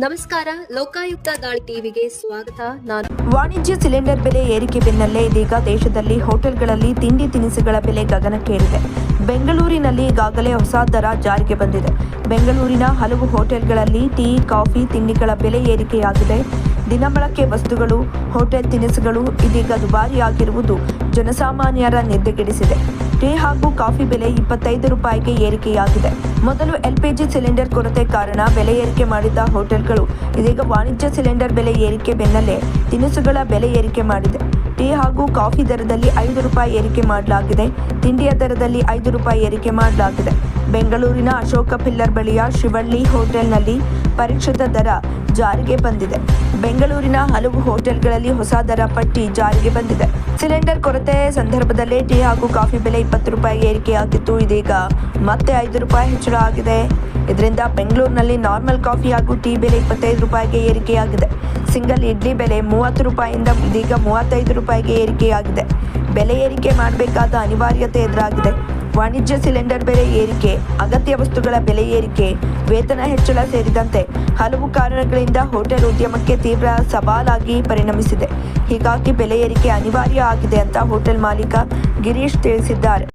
ನಮಸ್ಕಾರ, ಲೋಕಾಯುಕ್ತ ದಾಳಿ ಟಿವಿಗೆ ಸ್ವಾಗತ. ನಾನು ವಾಣಿಜ್ಯ ಸಿಲಿಂಡರ್ ಬೆಲೆ ಏರಿಕೆ ಬೆನ್ನಲ್ಲೇ ಇದೀಗ ದೇಶದಲ್ಲಿ ಹೋಟೆಲ್ಗಳಲ್ಲಿ ತಿಂಡಿ ತಿನಿಸುಗಳ ಬೆಲೆ ಗಗನಕ್ಕೇರಿದೆ. ಬೆಂಗಳೂರಿನಲ್ಲಿ ಈಗಾಗಲೇ ಹೊಸ ದರ ಜಾರಿಗೆ ಬಂದಿದೆ. ಬೆಂಗಳೂರಿನ ಹಲವು ಹೋಟೆಲ್ಗಳಲ್ಲಿ ಟೀ, ಕಾಫಿ, ತಿಂಡಿಗಳ ಬೆಲೆ ಏರಿಕೆಯಾಗಿದೆ. ದಿನಬಳಕೆ ವಸ್ತುಗಳು, ಹೋಟೆಲ್ ತಿನಿಸುಗಳು ಇದೀಗ ದುಬಾರಿಯಾಗಿರುವುದು ಜನಸಾಮಾನ್ಯರ ನಿದ್ದೆಗೆಡಿಸಿದೆ. ಟೀ ಹಾಗೂ ಕಾಫಿ ಬೆಲೆ 25 ರೂಪಾಯಿಗೆ ಏರಿಕೆಯಾಗಿದೆ. ಮೊದಲು LPG ಸಿಲಿಂಡರ್ ಕೊರತೆ ಕಾರಣ ಬೆಲೆ ಏರಿಕೆ ಮಾಡಿದ್ದ ಹೋಟೆಲ್ಗಳು ಇದೀಗ ವಾಣಿಜ್ಯ ಸಿಲಿಂಡರ್ ಬೆಲೆ ಏರಿಕೆ ಬೆನ್ನಲ್ಲೇ ತಿನಿಸುಗಳ ಬೆಲೆ ಏರಿಕೆ ಮಾಡಿದೆ. ಟೀ ಹಾಗೂ ಕಾಫಿ ದರದಲ್ಲಿ 5 ರೂಪಾಯಿ ಏರಿಕೆ ಮಾಡಲಾಗಿದೆ. ತಿಂಡಿಯ ದರದಲ್ಲಿ 5 ರೂಪಾಯಿ ಏರಿಕೆ ಮಾಡಲಾಗಿದೆ. ಬೆಂಗಳೂರಿನ ಅಶೋಕ ಪಿಲ್ಲರ್ ಬಳಿಯ ಶಿವಳ್ಳಿ ಹೋಟೆಲ್ನಲ್ಲಿ ಪರಿಷ್ಕೃತ ದರ ಜಾರಿಗೆ ಬಂದಿದೆ. ಬೆಂಗಳೂರಿನ ಹಲವು ಹೋಟೆಲ್ಗಳಲ್ಲಿ ಹೊಸ ದರ ಪಟ್ಟಿ ಜಾರಿಗೆ ಬಂದಿದೆ. ಸಿಲಿಂಡರ್ ಕೊರತೆ ಸಂದರ್ಭದಲ್ಲೇ ಟೀ ಹಾಗೂ ಕಾಫಿ ಬೆಲೆ 20 ರೂಪಾಯಿಗೆ ಏರಿಕೆಯಾಗಿತ್ತು. ಇದೀಗ ಮತ್ತೆ 5 ರೂಪಾಯಿ ಹೆಚ್ಚಳ ಆಗಿದೆ. ಇದರಿಂದ ಬೆಂಗಳೂರಿನಲ್ಲಿ ನಾರ್ಮಲ್ ಕಾಫಿ ಹಾಗೂ ಟೀ ಬೆಲೆ 25 ರೂಪಾಯಿಗೆ ಏರಿಕೆಯಾಗಿದೆ. ಸಿಂಗಲ್ ಇಡ್ಲಿ ಬೆಲೆ 30 ರೂಪಾಯಿಯಿಂದ ಇದೀಗ 35 ರೂಪಾಯಿಗೆ ಏರಿಕೆಯಾಗಿದೆ. ಬೆಲೆ ಏರಿಕೆ ಮಾಡಬೇಕಾದ ಅನಿವಾರ್ಯತೆ ಎದುರಾಗಿದೆ. ವಾಣಿಜ್ಯ ಸಿಲಿಂಡರ್ ಬೆಲೆ ಏರಿಕೆ, ಅಗತ್ಯ ವಸ್ತುಗಳ ಬೆಲೆ ಏರಿಕೆ, ವೇತನ ಹೆಚ್ಚಳ ಸೇರಿದಂತೆ ಹಲವು ಕಾರಣಗಳಿಂದ ಹೋಟೆಲ್ ಉದ್ಯಮಕ್ಕೆ ತೀವ್ರ ಸವಾಲಾಗಿ ಪರಿಣಮಿಸಿದೆ. ಹೀಗಾಗಿ ಬೆಲೆ ಏರಿಕೆ ಅನಿವಾರ್ಯ ಆಗಿದೆ ಅಂತ ಹೋಟೆಲ್ ಮಾಲೀಕ ಗಿರೀಶ್ ತಿಳಿಸಿದ್ದಾರೆ.